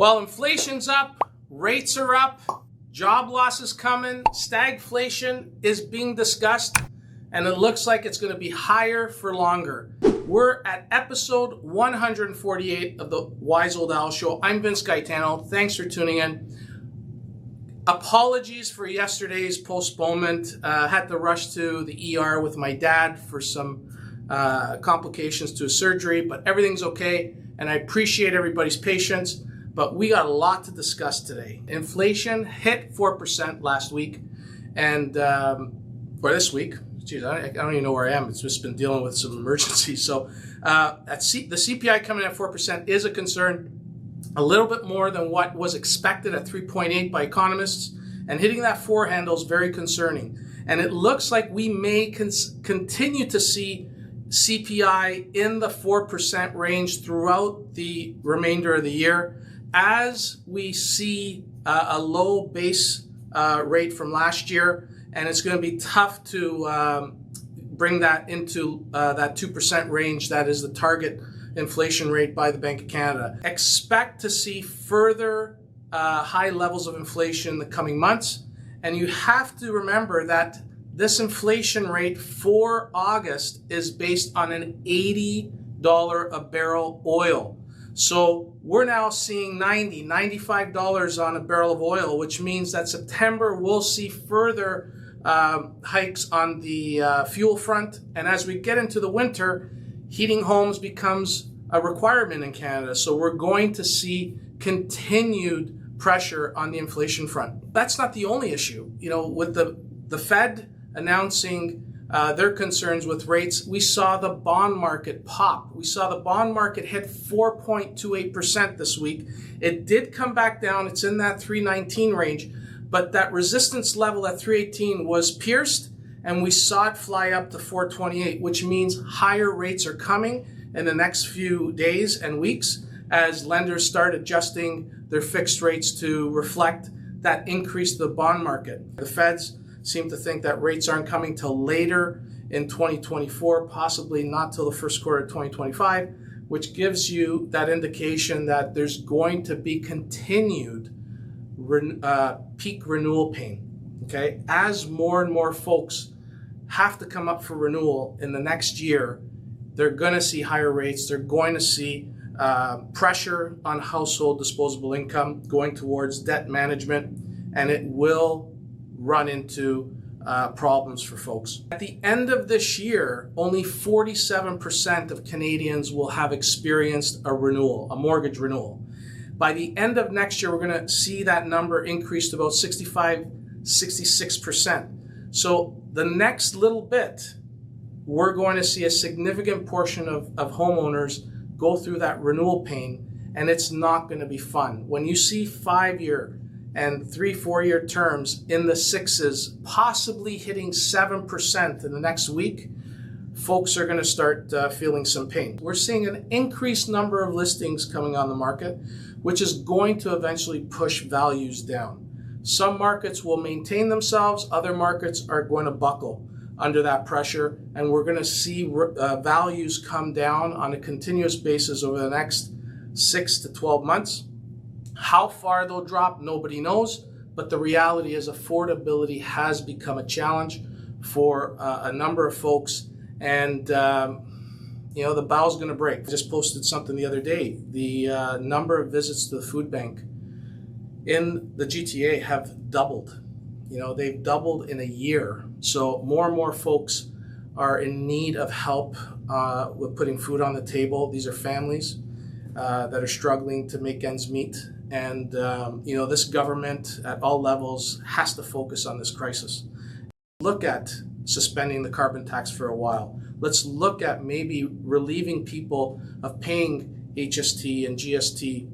Well, inflation's up, rates are up, job losses coming, stagflation is being discussed, and it looks like it's going to be higher for longer. We're at episode 148 of the Wise Old Owl Show. I'm Vince Gaetano. Thanks for tuning in. Apologies for yesterday's postponement. Had to rush to the ER with my dad for some complications to a surgery, but everything's okay, and I appreciate everybody's patience. But we got a lot to discuss today. Inflation hit 4% last week, and or this week. Geez, I don't even know where I am. It's just been dealing with some emergencies. So the CPI coming at 4% is a concern. A little bit more than what was expected at 3.8 by economists, and hitting that 4 handle is very concerning. And it looks like we may continue to see CPI in the 4% range throughout the remainder of the year, as we see a low base rate from last year, and it's going to be tough to bring that into that 2% range. That is the target inflation rate by the Bank of Canada. Expect to see further high levels of inflation in the coming months, and you have to remember that this inflation rate for August is based on an $80 a barrel oil. So we're now seeing $90, $95 on a barrel of oil, which means that September we'll see further hikes on the fuel front. And as we get into the winter, heating homes becomes a requirement in Canada. So we're going to see continued pressure on the inflation front. That's not the only issue. You know, with the Fed announcing their concerns with rates, we saw the bond market pop. We saw the bond market hit 4.28% this week. It did come back down. It's in that 319 range, but that resistance level at 318 was pierced, and we saw it fly up to 428, which means higher rates are coming in the next few days and weeks as lenders start adjusting their fixed rates to reflect that increase to the bond market. The Feds seem to think that rates aren't coming till later in 2024, possibly not till the first quarter of 2025, which gives you that indication that there's going to be continued peak renewal pain. Okay, as more and more folks have to come up for renewal in the next year, they're going to see higher rates. They're going to see pressure on household disposable income going towards debt management, and it will run into problems for folks. At the end of this year, only 47% of Canadians will have experienced a renewal, a mortgage renewal. By the end of next year, we're going to see that number increase to about 66%. So the next little bit, we're going to see a significant portion of homeowners go through that renewal pain, and it's not going to be fun. When you see 5-year and 3-4-year terms in the 6s, possibly hitting 7% in the next week, folks are going to start feeling some pain. We're seeing an increased number of listings coming on the market, which is going to eventually push values down. Some markets will maintain themselves, other markets are going to buckle under that pressure, and we're going to see values come down on a continuous basis over the next 6 to 12 months. How far they'll drop, nobody knows, but the reality is affordability has become a challenge for a number of folks, and the bow's going to break. I just posted something the other day. The number of visits to the food bank in the GTA have doubled. They've doubled in a year. So more and more folks are in need of help with putting food on the table. These are families that are struggling to make ends meet. And, this government at all levels has to focus on this crisis. Look at suspending the carbon tax for a while. Let's look at maybe relieving people of paying HST and GST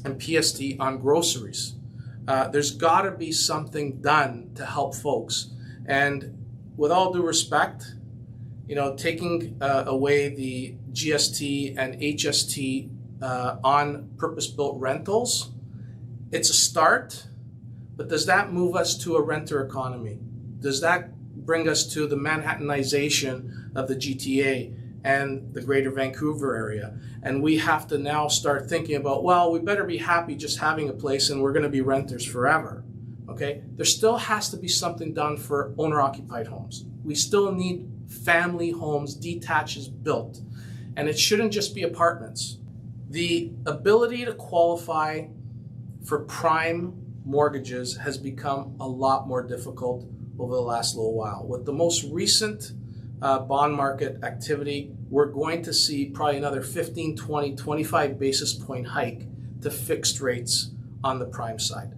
and PST on groceries. There's got to be something done to help folks. And with all due respect, taking away the GST and HST on purpose-built rentals, it's a start, but does that move us to a renter economy? Does that bring us to the Manhattanization of the GTA and the greater Vancouver area. And we have to now start thinking about, well, we better be happy just having a place and we're going to be renters forever. Okay? There still has to be something done for owner-occupied homes. We still need family homes, detaches built. And it shouldn't just be apartments. The ability to qualify for prime mortgages has become a lot more difficult over the last little while. With the most recent bond market activity, we're going to see probably another 15, 20, 25 basis point hike to fixed rates on the prime side.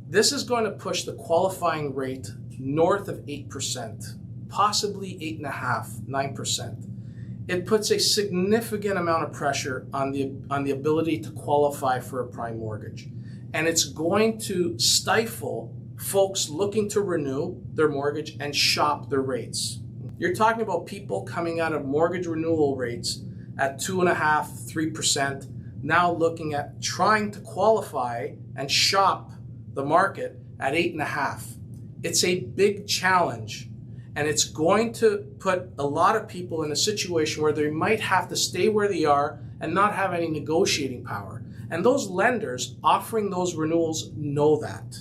This is going to push the qualifying rate north of 8%, possibly 8.5%, 9%. It puts a significant amount of pressure on the ability to qualify for a prime mortgage. And it's going to stifle folks looking to renew their mortgage and shop their rates. You're talking about people coming out of mortgage renewal rates at 2.5%, 3%, now looking at trying to qualify and shop the market at 8.5%. It's a big challenge, and it's going to put a lot of people in a situation where they might have to stay where they are and not have any negotiating power. And those lenders offering those renewals know that.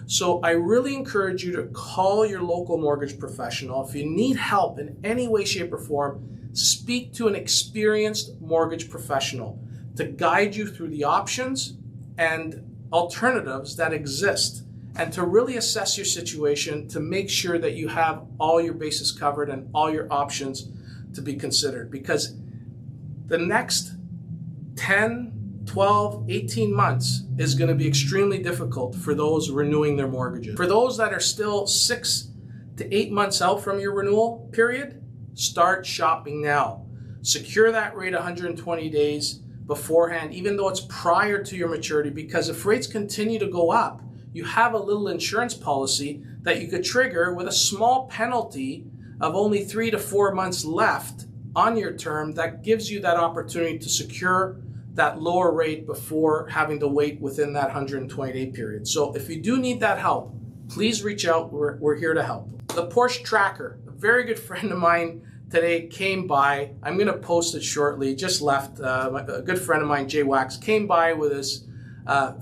So I really encourage you to call your local mortgage professional. If you need help in any way, shape, or form, speak to an experienced mortgage professional to guide you through the options and alternatives that exist, and to really assess your situation to make sure that you have all your bases covered and all your options to be considered. Because the next 10, 12, 18 months is going to be extremely difficult for those renewing their mortgages. For those that are still 6 to 8 months out from your renewal period, start shopping now. Secure that rate 120 days beforehand, even though it's prior to your maturity, because if rates continue to go up, you have a little insurance policy that you could trigger with a small penalty of only 3 to 4 months left on your term that gives you that opportunity to secure that lower rate before having to wait within that 120-day period. So if you do need that help, please reach out. We're here to help. The Porsche Tracker, a very good friend of mine today came by. I'm going to post it shortly. Just left. A good friend of mine, Jay Wax, came by with his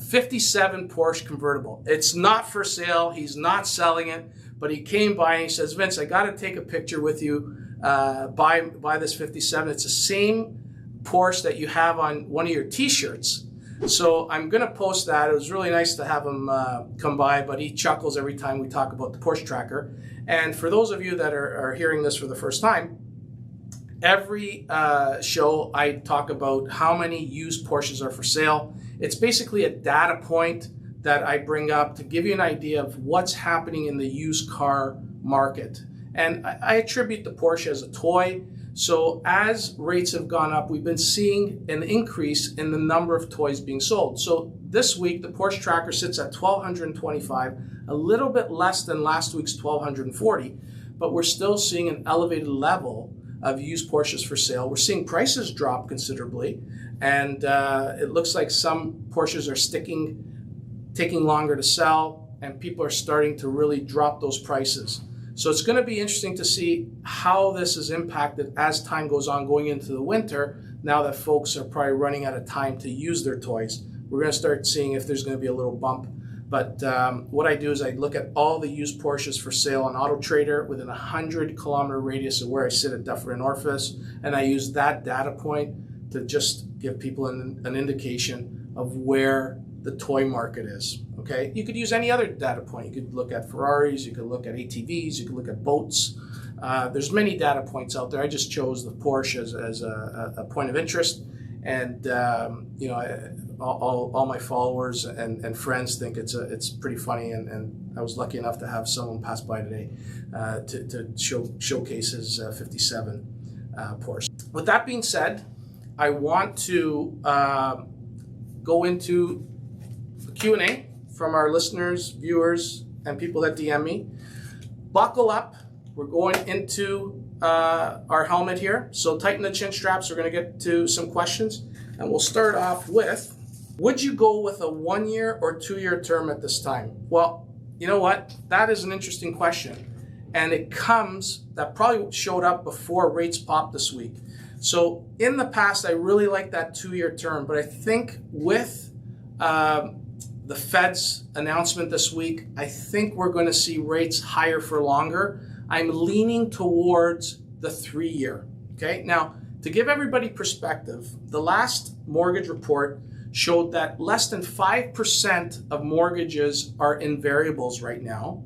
57 Porsche convertible. It's not for sale. He's not selling it, but he came by and he says, Vince, I got to take a picture with you. Buy this 57. It's the same Porsche that you have on one of your t-shirts. So I'm going to post that. It was really nice to have him come by, but he chuckles every time we talk about the Porsche Tracker. And for those of you that are hearing this for the first time, every show I talk about how many used Porsches are for sale. It's basically a data point that I bring up to give you an idea of what's happening in the used car market. And I attribute the Porsche as a toy. So as rates have gone up, we've been seeing an increase in the number of toys being sold. So this week, the Porsche Tracker sits at 1,225, a little bit less than last week's 1,240, but we're still seeing an elevated level of used Porsches for sale. We're seeing prices drop considerably, and it looks like some Porsches are taking longer to sell, and people are starting to really drop those prices. So it's going to be interesting to see how this is impacted as time goes on going into the winter, now that folks are probably running out of time to use their toys. We're going to start seeing if there's going to be a little bump. But what I do is I look at all the used Porsches for sale on Auto Trader within a 100-kilometer radius of where I sit at Dufferin Orphis, and I use that data point to just give people an indication of where the toy market is. Okay, you could use any other data point. You could look at Ferraris, you could look at ATVs, you could look at boats. There's many data points out there. I just chose the Porsche as a point of interest, and all my followers and friends think it's pretty funny, and I was lucky enough to have someone pass by today to showcase his 57 Porsche. With that being said, I want to go into a Q&A from our listeners, viewers, and people that DM me. Buckle up. We're going into our helmet here. So tighten the chin straps. We're going to get to some questions. And we'll start off with, would you go with a 1-year or 2-year term at this time? Well, you know what? That is an interesting question. And that probably showed up before rates popped this week. So in the past, I really like that 2-year term, but I think with the Fed's announcement this week, I think we're going to see rates higher for longer. I'm leaning towards the 3-year. Okay, now to give everybody perspective, the last mortgage report showed that less than 5% of mortgages are in variables right now.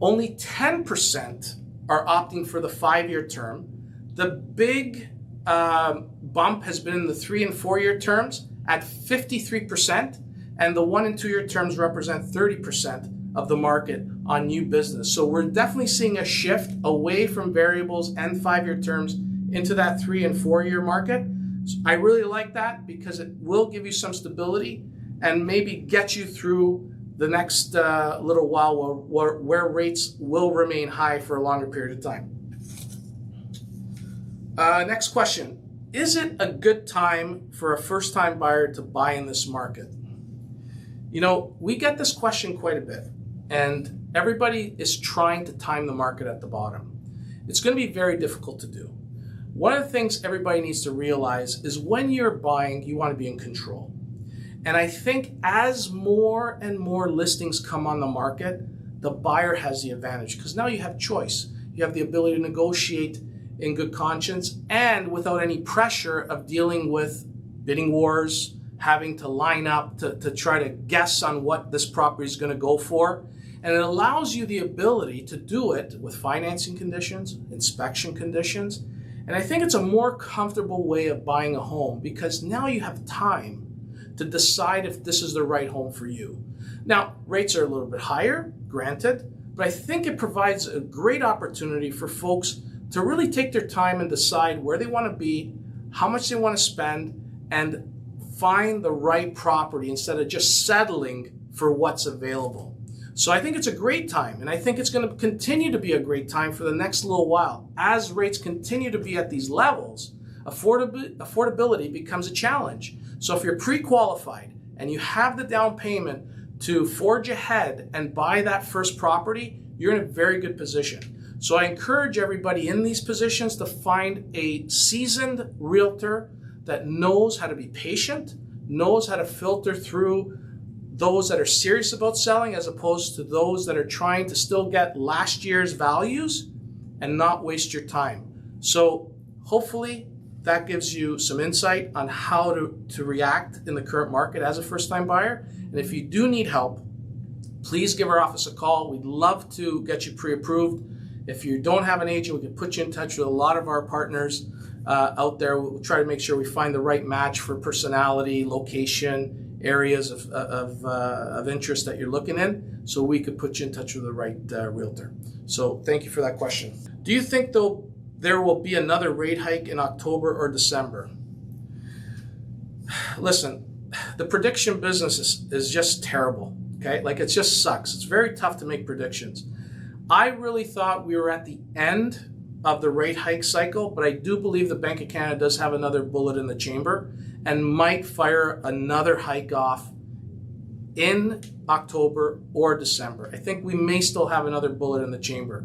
Only 10% are opting for the 5-year term. The big bump has been in the 3 and 4-year terms at 53%, and the 1 and 2-year terms represent 30% of the market on new business. So we're definitely seeing a shift away from variables and 5-year terms into that 3 and 4-year market. So I really like that because it will give you some stability and maybe get you through the next little while where rates will remain high for a longer period of time. Next question. Is it a good time for a first-time buyer to buy in this market? You know, we get this question quite a bit, and everybody is trying to time the market at the bottom. It's going to be very difficult to do. One of the things everybody needs to realize is when you're buying, you want to be in control. And I think as more and more listings come on the market, the buyer has the advantage because now you have choice. You have the ability to negotiate in good conscience and without any pressure of dealing with bidding wars, having to line up to try to guess on what this property is going to go for. And it allows you the ability to do it with financing conditions, inspection conditions. And I think it's a more comfortable way of buying a home because now you have time to decide if this is the right home for you. Now, rates are a little bit higher, granted, but I think it provides a great opportunity for folks to really take their time and decide where they want to be, how much they want to spend, and find the right property instead of just settling for what's available. So I think it's a great time, and I think it's going to continue to be a great time for the next little while. As rates continue to be at these levels, affordability becomes a challenge. So if you're pre-qualified and you have the down payment to forge ahead and buy that first property, you're in a very good position. So I encourage everybody in these positions to find a seasoned realtor that knows how to be patient, knows how to filter through those that are serious about selling as opposed to those that are trying to still get last year's values and not waste your time. So hopefully that gives you some insight on how to react in the current market as a first-time buyer. And if you do need help, please give our office a call. We'd love to get you pre-approved. If you don't have an agent, we can put you in touch with a lot of our partners out there. We'll try to make sure we find the right match for personality, location, areas of interest that you're looking in, so we could put you in touch with the right realtor. So thank you for that question. Do you think there will be another rate hike in October or December? Listen, the prediction business is just terrible, okay? Like, it just sucks. It's very tough to make predictions. I really thought we were at the end of the rate hike cycle, but I do believe the Bank of Canada does have another bullet in the chamber and might fire another hike off in October or December. I think we may still have another bullet in the chamber.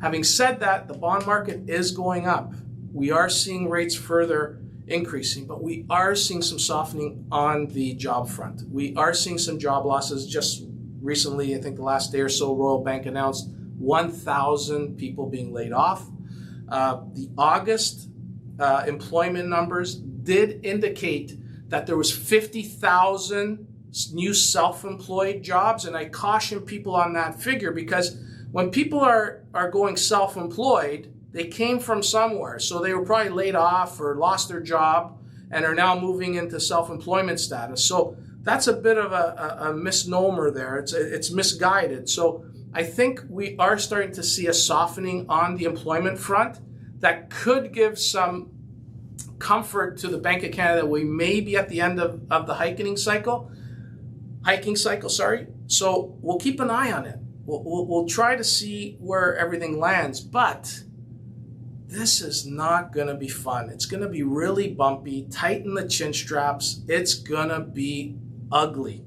Having said that, the bond market is going up. We are seeing rates further increasing, but we are seeing some softening on the job front. We are seeing some job losses. Just recently, I think the last day or so, Royal Bank announced 1,000 people being laid off. The August employment numbers did indicate that there was 50,000 new self-employed jobs, and I caution people on that figure because when people are going self-employed, they came from somewhere. So they were probably laid off or lost their job and are now moving into self-employment status. So that's a bit of a misnomer there. It's misguided. So I think we are starting to see a softening on the employment front that could give some comfort to the Bank of Canada that we may be at the end of the hiking cycle. So we'll keep an eye on it. We'll try to see where everything lands, but this is not going to be fun. It's going to be really bumpy. Tighten the chin straps. It's going to be ugly.